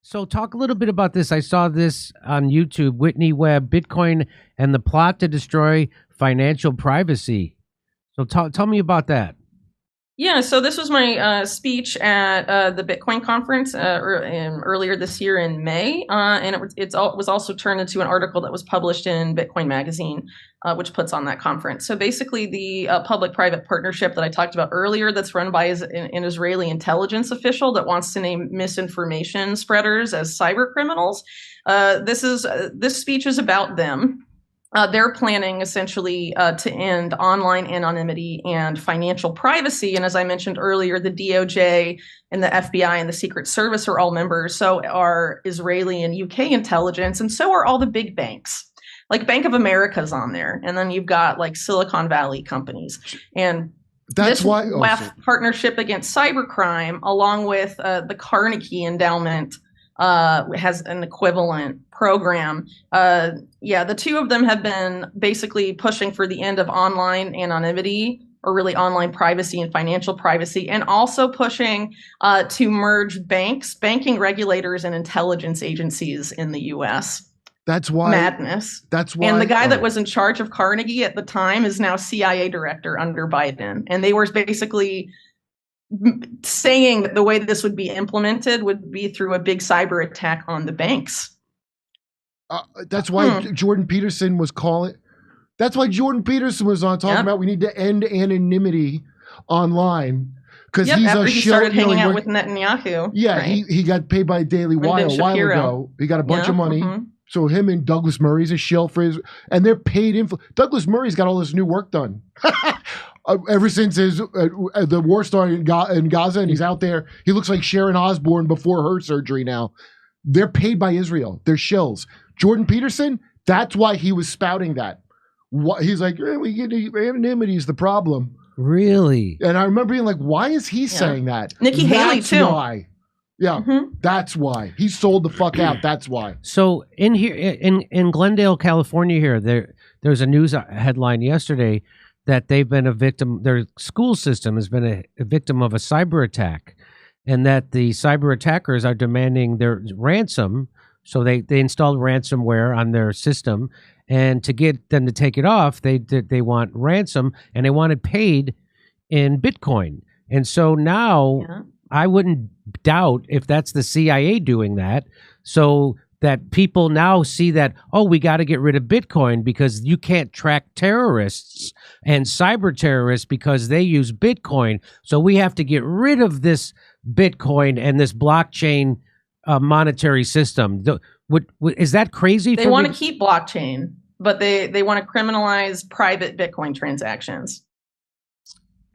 So talk a little bit about this. I saw this on YouTube. Whitney Webb, Bitcoin and the plot to destroy financial privacy. So tell me about that. Yeah, so this was my speech at the Bitcoin conference earlier this year in May, and was also turned into an article that was published in Bitcoin Magazine, which puts on that conference. So basically, the public-private partnership that I talked about earlier, that's run by an Israeli intelligence official that wants to name misinformation spreaders as cyber criminals. This speech is about them. They're planning essentially to end online anonymity and financial privacy. And as I mentioned earlier, the DOJ and the FBI and the Secret Service are all members. So are Israeli and UK intelligence, and so are all the big banks. Like Bank of America's on there. And then you've got like Silicon Valley companies. And That's this why WEF partnership against cybercrime, along with the Carnegie Endowment, has an equivalent program. The two of them have been basically pushing for the end of online anonymity, or really online privacy and financial privacy, and also pushing to merge banking regulators and intelligence agencies in the US. That's why madness. That's why. And the guy that was in charge of Carnegie at the time is now CIA director under Biden. And they were basically saying that the way this would be implemented would be through a big cyber attack on the banks. That's why Jordan Peterson was calling. That's why Jordan Peterson was on talking about we need to end anonymity online, because he's after a he shill, started hanging out with Netanyahu. Yeah, right? he got paid by Daily Wire a while ago. He got a bunch of money. So him and Douglas Murray's a shill for his, and they're paid Douglas Murray's got all this new work done. Ever since the war started in Gaza, and he's out there, he looks like Sharon Osbourne before her surgery now. They're paid by Israel. They're shills. Jordan Peterson, that's why he was spouting that. He's like, anonymity is the problem. Really? And I remember being like, why is he saying that? Nikki Haley, too. Why. Yeah, that's why. He sold the fuck out. That's why. So in here, in Glendale, California here, there's a news headline yesterday that they've been a victim, their school system has been a victim of a cyber attack, and that the cyber attackers are demanding their ransom. So they installed ransomware on their system, and to get them to take it off, they want ransom, and they want it paid in Bitcoin. And so now I wouldn't doubt if that's the CIA doing that, so that people now see that, oh, we got to get rid of Bitcoin because you can't track terrorists and cyber terrorists because they use Bitcoin. So we have to get rid of this Bitcoin and this blockchain monetary system. Is that crazy? They want to keep blockchain, but they want to criminalize private Bitcoin transactions.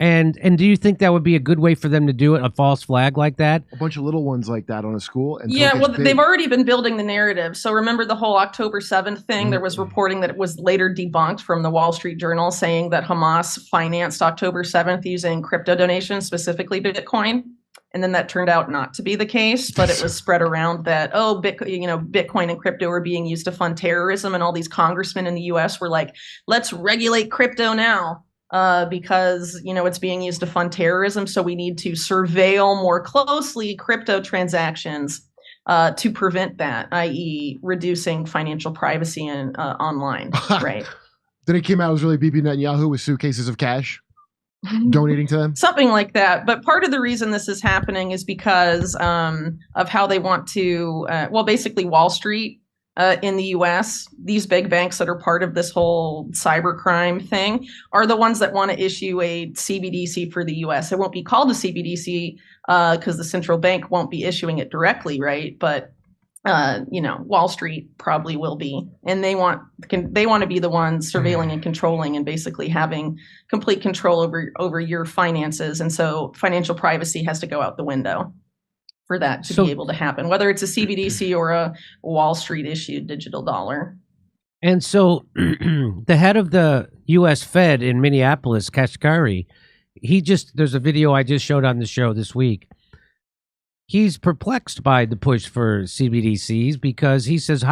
And do you think that would be a good way for them to do it, a false flag like that? A bunch of little ones like that on a school? They've already been building the narrative. So remember the whole October 7th thing? There was reporting that it was later debunked from the Wall Street Journal, saying that Hamas financed October 7th using crypto donations, specifically Bitcoin. And then that turned out not to be the case, but it was spread around that, Bitcoin and crypto are being used to fund terrorism. And all these congressmen in the US were like, let's regulate crypto now. Because it's being used to fund terrorism, so we need to surveil more closely crypto transactions to prevent that, i.e., reducing financial privacy and online. Right? Then it came out it was really Bibi Netanyahu with suitcases of cash donating to them, something like that. But part of the reason this is happening is because of how they want to, basically Wall Street. In the US, these big banks that are part of this whole cybercrime thing are the ones that want to issue a CBDC for the US. It won't be called a CBDC because the central bank won't be issuing it directly, right? But Wall Street probably will be, and they want to be the ones surveilling and controlling and basically having complete control over your finances. And so financial privacy has to go out the window for that to be able to happen, whether it's a CBDC or a Wall Street issued digital dollar. And so the head of the U.S. Fed in Minneapolis, Kashkari, there's a video I just showed on the show this week. He's perplexed by the push for CBDCs because he says,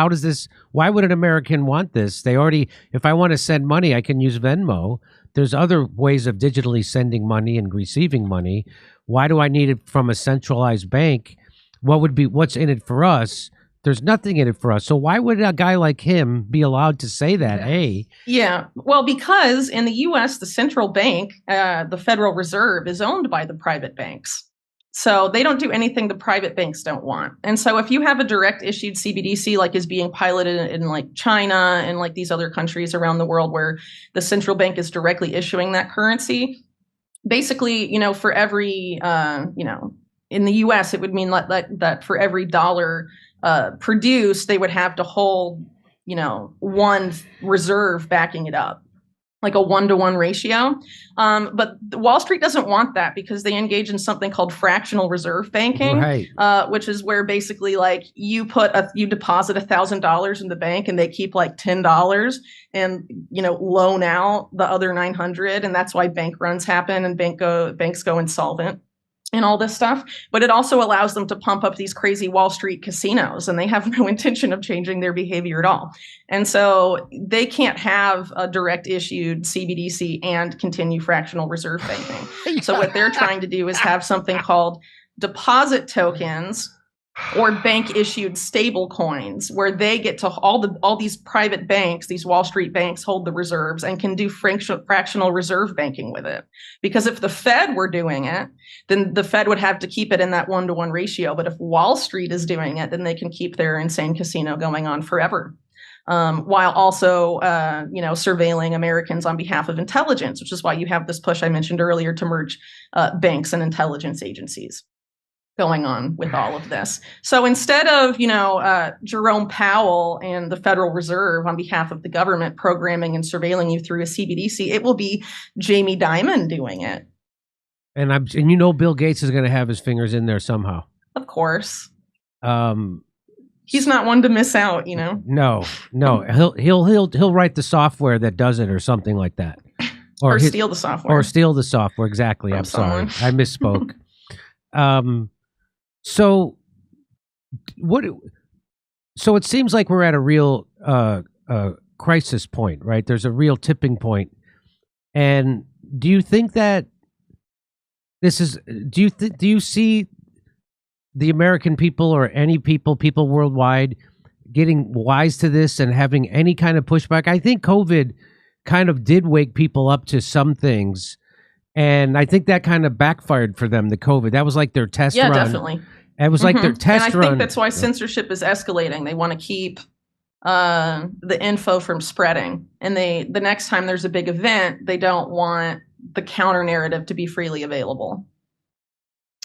why would an American want this? If I want to send money, I can use Venmo. There's other ways of digitally sending money and receiving money. Why do I need it from a centralized bank what's in it for us? There's nothing in it for us. So why would a guy like him be allowed to say that? Hey, yeah, well, because in the U.S., the central bank, the Federal Reserve, is owned by the private banks. So they don't do anything the private banks don't want. And so if you have a direct issued CBDC, like is being piloted in like China and like these other countries around the world where the central bank is directly issuing that currency, basically, for every, in the US, it would mean that for every dollar produced, they would have to hold, one reserve backing it up, like a 1-to-1 ratio. But Wall Street doesn't want that because they engage in something called fractional reserve banking, right. Which is where basically like you deposit $1,000 in the bank and they keep like $10 and, loan out the other 900. And that's why bank runs happen and banks go insolvent and all this stuff. But it also allows them to pump up these crazy Wall Street casinos, and they have no intention of changing their behavior at all. And so they can't have a direct issued CBDC and continue fractional reserve banking. So what they're trying to do is have something called deposit tokens or bank issued stable coins, where they get to all these private banks, these Wall Street banks, hold the reserves and can do fractional reserve banking with it. Because if the Fed were doing it, then the Fed would have to keep it in that 1-to-1 ratio. But if Wall Street is doing it, then they can keep their insane casino going on forever. While also, surveilling Americans on behalf of intelligence, which is why you have this push I mentioned earlier to merge banks and intelligence agencies going on with all of this. So instead of, Jerome Powell and the Federal Reserve on behalf of the government programming and surveilling you through a CBDC, it will be Jamie Dimon doing it. And Bill Gates is going to have his fingers in there somehow. Of course. He's not one to miss out, No. He'll write the software that does it or something like that. Or steal the software. Or steal the software, exactly. I'm sorry. I misspoke. So it seems like we're at a real crisis point, right? There's a real tipping point. And do you think that do you see the American people or any people worldwide getting wise to this and having any kind of pushback? I think COVID kind of did wake people up to some things. And I think that kind of backfired for them, the COVID. That was like their test run. Yeah, definitely. It was like their test run. And I think that's why censorship is escalating. They want to keep the info from spreading. And the next time there's a big event, they don't want the counter narrative to be freely available.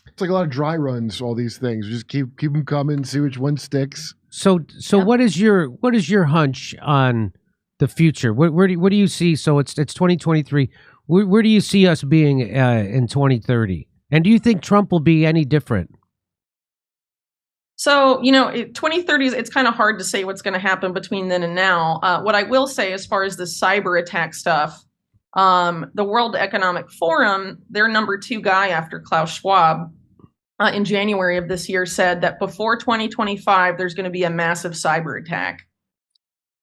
It's like a lot of dry runs, all these things. Just keep them coming, see which one sticks. So yeah. What is your hunch on the future? Where do you see? So it's 2023. Where do you see us being in 2030? And do you think Trump will be any different? So, 2030, it's kind of hard to say what's going to happen between then and now. What I will say as far as the cyber attack stuff, the World Economic Forum, their number 2 guy after Klaus Schwab, in January of this year said that before 2025, there's going to be a massive cyber attack.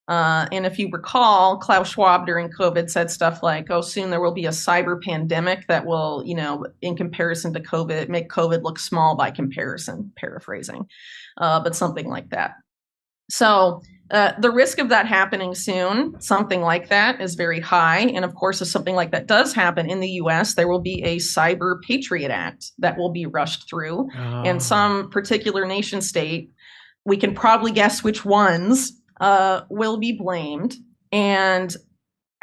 And if you recall, Klaus Schwab during COVID said stuff like, soon there will be a cyber pandemic that will, in comparison to COVID, make COVID look small by comparison, paraphrasing, but something like that. So the risk of that happening soon, something like that, is very high. And of course, if something like that does happen in the US, there will be a Cyber Patriot Act that will be rushed through. And some particular nation state, we can probably guess which ones, will be blamed. And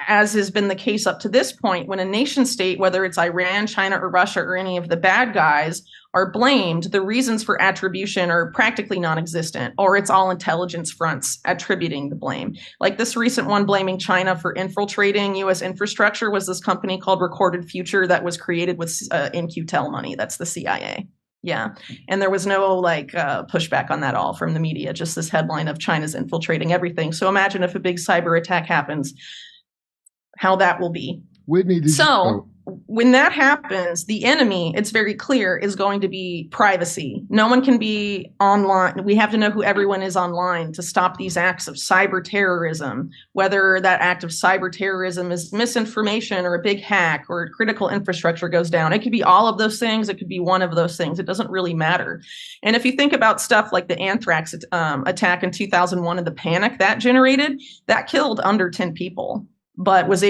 as has been the case up to this point, when a nation state, whether it's Iran, China, or Russia, or any of the bad guys, are blamed, the reasons for attribution are practically non-existent, or it's all intelligence fronts attributing the blame. Like this recent one blaming China for infiltrating U.S. infrastructure was this company called Recorded Future that was created with In-Q-Tel money. That's the CIA. Yeah. And there was no pushback on that all from the media, just this headline of China's infiltrating everything. So imagine if a big cyber attack happens, how that will be. Whitney, when that happens, the enemy, it's very clear, is going to be privacy. No one can be online. We have to know who everyone is online to stop these acts of cyber terrorism, whether that act of cyber terrorism is misinformation or a big hack or critical infrastructure goes down. It could be all of those things. It could be one of those things. It doesn't really matter. And if you think about stuff like the anthrax attack in 2001 and the panic that generated, that killed under 10 people. But was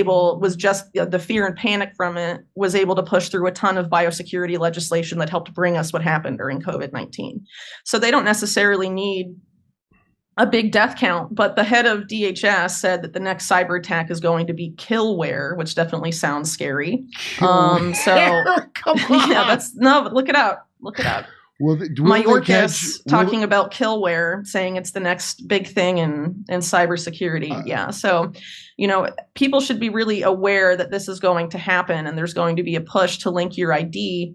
just the fear and panic from it was able to push through a ton of biosecurity legislation that helped bring us what happened during COVID-19. So they don't necessarily need a big death count, but the head of DHS said that the next cyber attack is going to be killware, which definitely sounds scary. Come on. Yeah, but look it up. Look it up. Mayorkas talking about killware, saying it's the next big thing in cybersecurity. Yeah. So, people should be really aware that this is going to happen, and there's going to be a push to link your ID,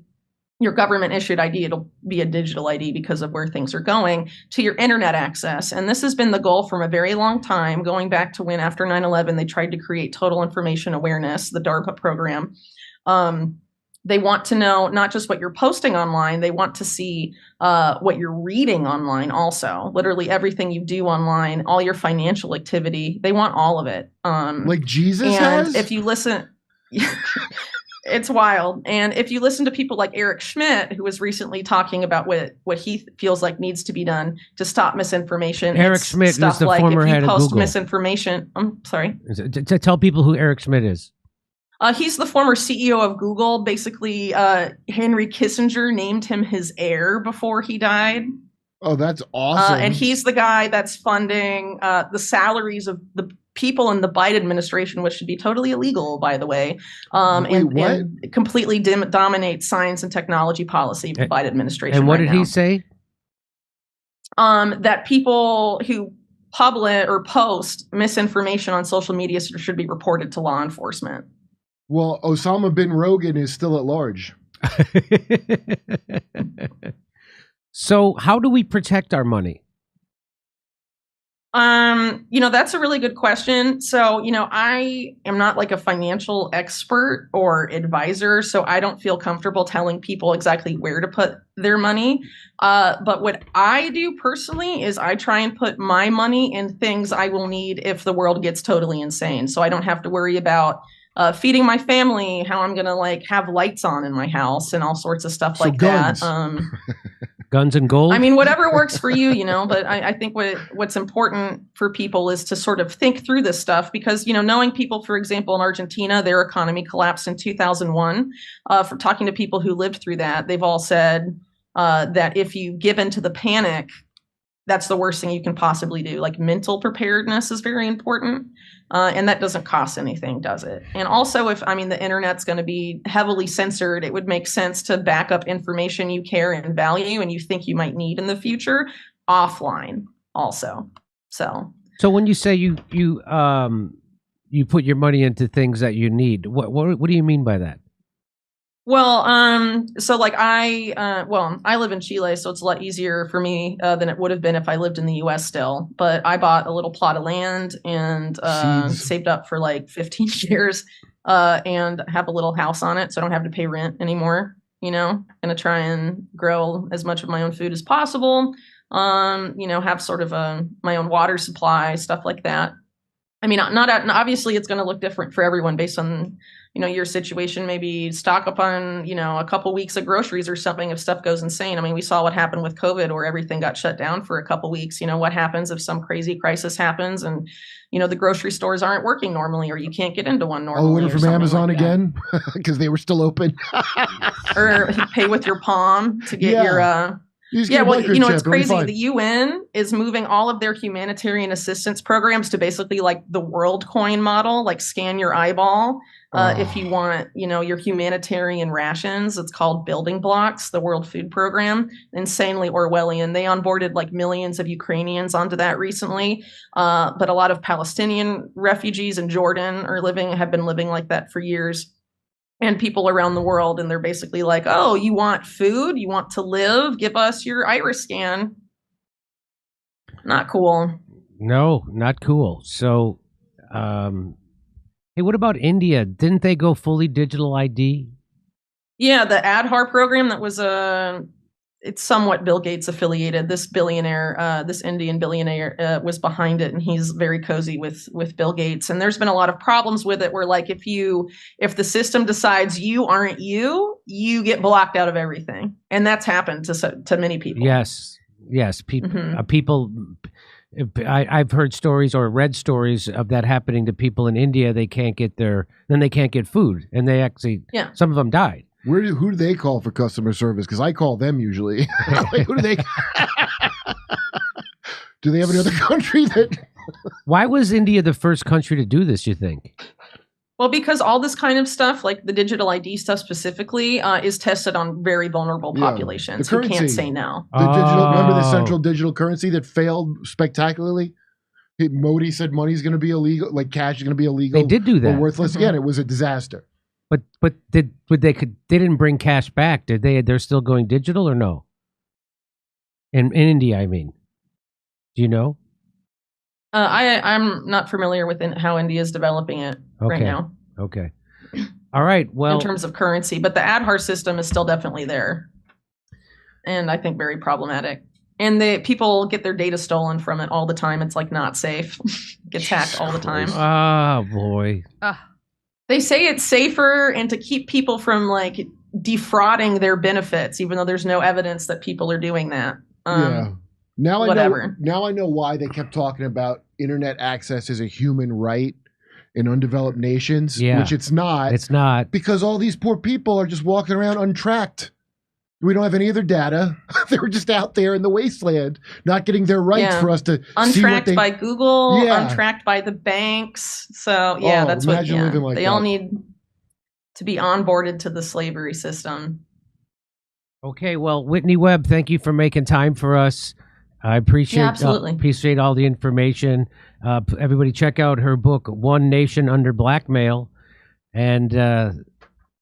your government issued ID, it'll be a digital ID because of where things are going, to your internet access. And this has been the goal from a very long time, going back to when after 9/11, they tried to create total information awareness, the DARPA program. They want to know not just what you're posting online, they want to see what you're reading online also. Literally everything you do online, all your financial activity, they want all of it. Like Jesus has? If you listen, it's wild. And if you listen to people like Eric Schmidt, who was recently talking about what he feels like needs to be done to stop misinformation. Eric Schmidt is the former head of Google. Misinformation. I'm sorry. To tell people who Eric Schmidt is. He's the former CEO of Google. Basically, Henry Kissinger named him his heir before he died. Oh, that's awesome. And he's the guy that's funding the salaries of the people in the Biden administration, which should be totally illegal, by the way, and completely dominates science and technology policy of the Biden administration. And what did he say? That people who publish or post misinformation on social media should be reported to law enforcement. Well, Osama bin Rogan is still at large. So how do we protect our money? That's a really good question. So, I am not like a financial expert or advisor, so I don't feel comfortable telling people exactly where to put their money. But what I do personally is I try and put my money in things I will need if the world gets totally insane. So I don't have to worry about feeding my family, how I'm going to have lights on in my house and all sorts of stuff like guns. that. Guns and gold? I mean, whatever works for you, but I think what's important for people is to sort of think through this stuff because, knowing people, for example, in Argentina, their economy collapsed in 2001. For talking to people who lived through that, they've all said that if you give in to the panic, that's the worst thing you can possibly do. Like mental preparedness is very important. And that doesn't cost anything, does it? And also, the internet's going to be heavily censored, it would make sense to back up information you care and value and you think you might need in the future offline also. So when you say you put your money into things that you need, what do you mean by that? Well, so I live in Chile, so it's a lot easier for me than it would have been if I lived in the US still. But I bought a little plot of land and saved up for 15 years and have a little house on it, so I don't have to pay rent anymore. Gonna try and grow as much of my own food as possible. Have sort of my own water supply, stuff like that. I mean, not obviously it's going to look different for everyone based on your situation. Maybe stock up on, a couple weeks of groceries or something if stuff goes insane. I mean, we saw what happened with COVID where everything got shut down for a couple weeks. What happens if some crazy crisis happens and, the grocery stores aren't working normally or you can't get into one normally. Order from Amazon again because they were still open. Or pay with your Palm to get your... it's crazy. The UN is moving all of their humanitarian assistance programs to basically the WorldCoin model, scan your eyeball. If you want, your humanitarian rations, it's called Building Blocks, the World Food Program, insanely Orwellian. They onboarded millions of Ukrainians onto that recently. But a lot of Palestinian refugees in Jordan have been living like that for years. And people around the world, and they're basically oh, you want food? You want to live? Give us your iris scan. Not cool. No, not cool. So, Hey, what about India? Didn't they go fully digital ID? Yeah, the Aadhaar program that was it's somewhat Bill Gates affiliated. This billionaire, this Indian billionaire, was behind it, and he's very cozy with Bill Gates. And there's been a lot of problems with it, where like if the system decides you aren't you get blocked out of everything, and that's happened to many people. Yes, people. I've heard stories or read stories of that happening to people in India. They can't get food, and they actually some of them died. Who do they call for customer service? Because I call them usually. Who do they? Do they have any other country that? Why was India the first country to do this, you think? Well, because all this kind of stuff, like the digital ID stuff specifically, is tested on very vulnerable populations who can't say no. Remember the central digital currency that failed spectacularly? Modi said money's going to be illegal, like cash is going to be illegal. They did do that. Or worthless. Mm-hmm. Again, it was a disaster. But they didn't bring cash back, did they? They're still going digital or no? In India, I mean. Do you know? I'm not familiar with how India is developing it right now. Okay. All right. Well, in terms of currency, but the Aadhaar system is still definitely there, and I think very problematic. And people get their data stolen from it all the time. It's like not safe. Gets hacked all the time. Oh boy. They say it's safer and to keep people from like defrauding their benefits, even though there's no evidence that people are doing that. Now I know why they kept talking about internet access as a human right in undeveloped nations, which it's not. It's not. Because all these poor people are just walking around untracked. We don't have any of their data. They were just out there in the wasteland, not getting their rights for us to untracked by Google, untracked by the banks. So that's what they all need to be onboarded to the slavery system. Okay, well, Whitney Webb, thank you for making time for us. I appreciate all the information. Everybody check out her book, One Nation Under Blackmail. And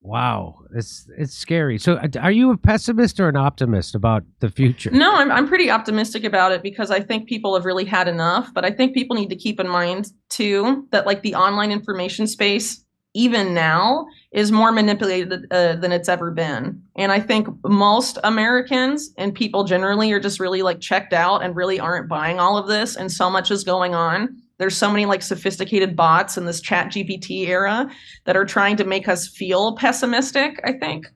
wow, it's scary. So are you a pessimist or an optimist about the future? No, I'm pretty optimistic about it because I think people have really had enough. But I think people need to keep in mind, too, that like the online information space, even now, is more manipulated than it's ever been. And I think most Americans and people generally are just really like checked out and really aren't buying all of this. And so much is going on. There's so many like sophisticated bots in this chat GPT era that are trying to make us feel pessimistic, I think.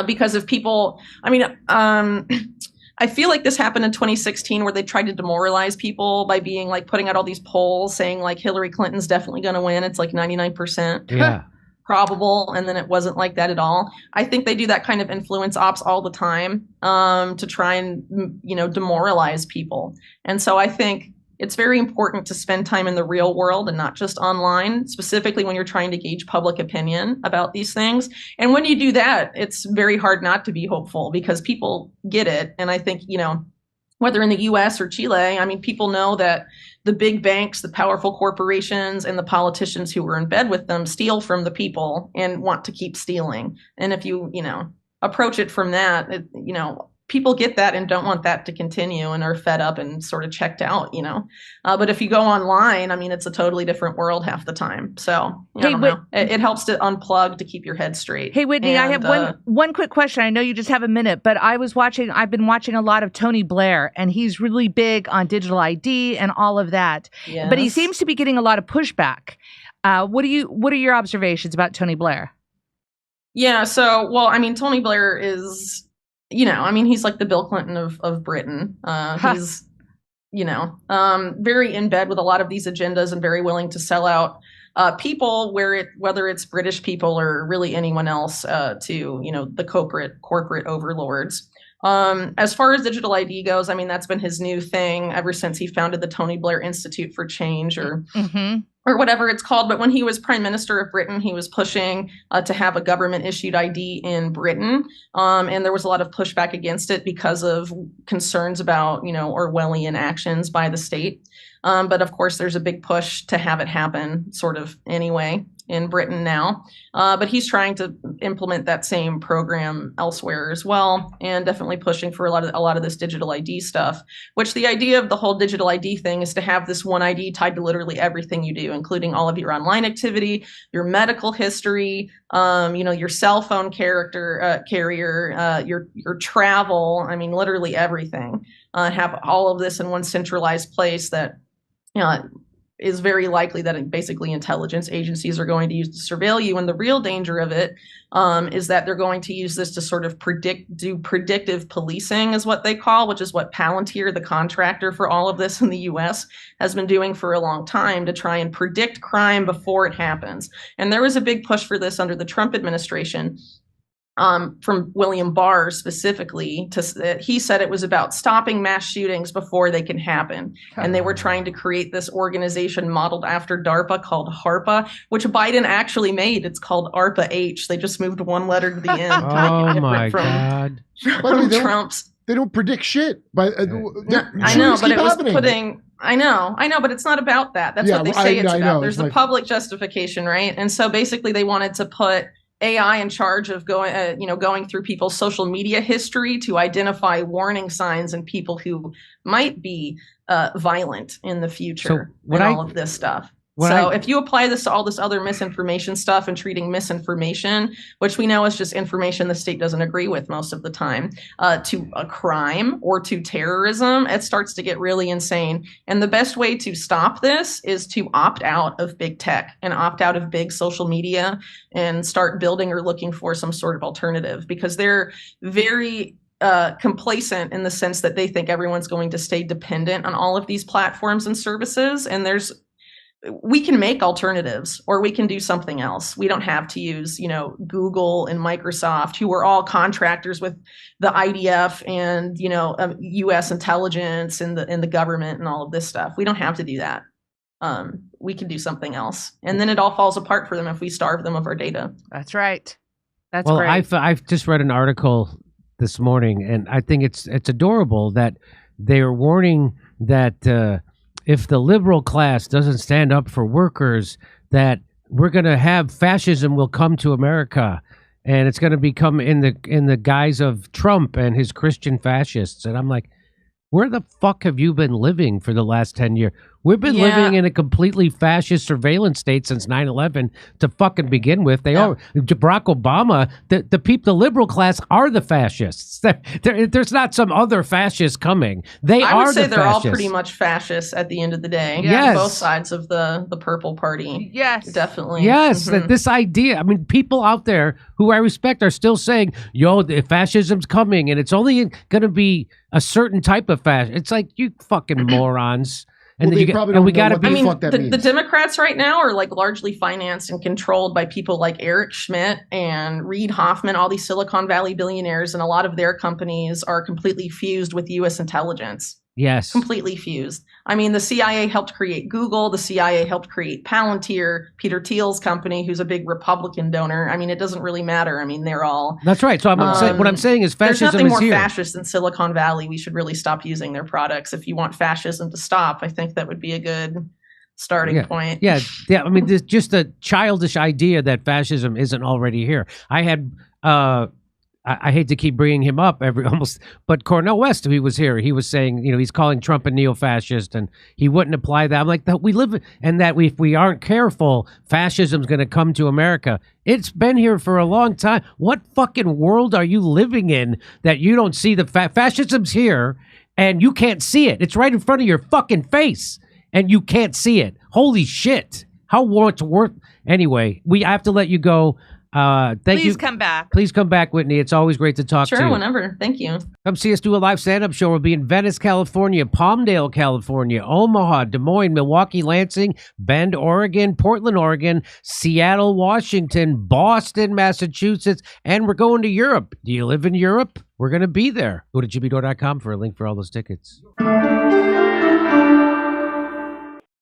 Because if people, I feel like this happened in 2016 where they tried to demoralize people by being like putting out all these polls saying like Hillary Clinton's definitely going to win. It's like 99% probable. And then it wasn't like that at all. I think they do that kind of influence ops all the time to try and, demoralize people. And so I think it's very important to spend time in the real world and not just online, specifically when you're trying to gauge public opinion about these things. And when you do that, it's very hard not to be hopeful because people get it. And I think, whether in the US or Chile, people know that the big banks, the powerful corporations, and the politicians who are in bed with them steal from the people and want to keep stealing. And if you, approach it from that, people get that and don't want that to continue and are fed up and sort of checked out, but if you go online, it's a totally different world half the time. So it helps to unplug to keep your head straight. Hey, Whitney, I have one quick question. I know you just have a minute, but I've been watching a lot of Tony Blair, and he's really big on digital ID and all of that, but he seems to be getting a lot of pushback. What are your observations about Tony Blair? Yeah. So, Tony Blair is, he's like the Bill Clinton of Britain. He's, very in bed with a lot of these agendas and very willing to sell out people whether it's British people or really anyone else to, the corporate overlords. As far as digital ID goes, that's been his new thing ever since he founded the Tony Blair Institute for Change or whatever it's called. But when he was Prime Minister of Britain, he was pushing to have a government issued ID in Britain. And there was a lot of pushback against it because of concerns about, Orwellian actions by the state. But of course, there's a big push to have it happen sort of anyway. in Britain now, but he's trying to implement that same program elsewhere as well, and definitely pushing for a lot of this digital ID stuff. Which the idea of the whole digital ID thing is to have this one ID tied to literally everything you do, including all of your online activity, your medical history, your cell phone carrier, your travel. I mean, literally everything. Have all of this in one centralized place that is very likely that basically intelligence agencies are going to use to surveil you. And the real danger of it is that they're going to use this to sort of do predictive policing, is what they call, which is what Palantir, the contractor for all of this in the US, has been doing for a long time, to try and predict crime before it happens. And there was a big push for this under the Trump administration. From William Barr specifically, he said it was about stopping mass shootings before they can happen. And they were trying to create this organization modeled after DARPA called HARPA, which Biden actually made. It's called ARPA-H. They just moved one letter to the end. Oh my God. From Trump's. They don't predict shit. But I know, but it was happening. I know, but it's not about that. That's what they say it's about. There's a public justification, right? And so basically they wanted to put AI in charge of going through people's social media history to identify warning signs in people who might be violent in the future, all of this stuff. If you apply this to all this other misinformation stuff and treating misinformation, which we know is just information the state doesn't agree with most of the time, to a crime or to terrorism, it starts to get really insane. And the best way to stop this is to opt out of big tech and opt out of big social media and start building or looking for some sort of alternative, because they're very complacent in the sense that they think everyone's going to stay dependent on all of these platforms and services. And we can make alternatives, or we can do something else. We don't have to use, Google and Microsoft, who are all contractors with the IDF and, U.S. intelligence and the government and all of this stuff. We don't have to do that. We can do something else. And then it all falls apart for them if we starve them of our data. That's right. That's great. I've just read an article this morning, and I think it's adorable that they are warning that if the liberal class doesn't stand up for workers, that we're going to have fascism will come to America, and it's going to become in the guise of Trump and his Christian fascists. And I'm like, where the fuck have you been living for the last 10 years? We've been living in a completely fascist surveillance state since 9/11 to fucking begin with. Barack Obama, the liberal class are the fascists. There's not some other fascist coming. I would say they're all pretty much fascists at the end of the day. Yes. Both sides of the purple party. Yes. Definitely. Yes. Mm-hmm. This idea, I mean, people out there who I respect are still saying, the fascism's coming and it's only going to be a certain type of fascism. It's like, you fucking morons. And well, the Democrats right now are largely financed and controlled by people like Eric Schmidt and Reid Hoffman, all these Silicon Valley billionaires, and a lot of their companies are completely fused with U.S. intelligence. Yes. Completely fused. I mean, the CIA helped create Google. The CIA helped create Palantir, Peter Thiel's company, who's a big Republican donor. I mean, it doesn't really matter. I mean, they're all... That's right. So what I'm saying is fascism is here. There's nothing more fascist than Silicon Valley. We should really stop using their products. If you want fascism to stop, I think that would be a good starting point. Yeah. I mean, there's just a childish idea that fascism isn't already here. I had... I hate to keep bringing him up but Cornel West, he was here. He was saying, he's calling Trump a neo-fascist, and he wouldn't apply that. I'm like, that we live, and that if we aren't careful, fascism's going to come to America. It's been here for a long time. What fucking world are you living in that you don't see the fascism's here, and you can't see it? It's right in front of your fucking face, and you can't see it. Holy shit! How much worth? Anyway, I have to let you go. Please come back. Please come back, Whitney. It's always great to talk to you. Sure, whenever. Thank you. Come see us do a live stand-up show. We'll be in Venice, California, Palmdale, California, Omaha, Des Moines, Milwaukee, Lansing, Bend, Oregon, Portland, Oregon, Seattle, Washington, Boston, Massachusetts, and we're going to Europe. Do you live in Europe? We're going to be there. Go to jimmydore.com for a link for all those tickets.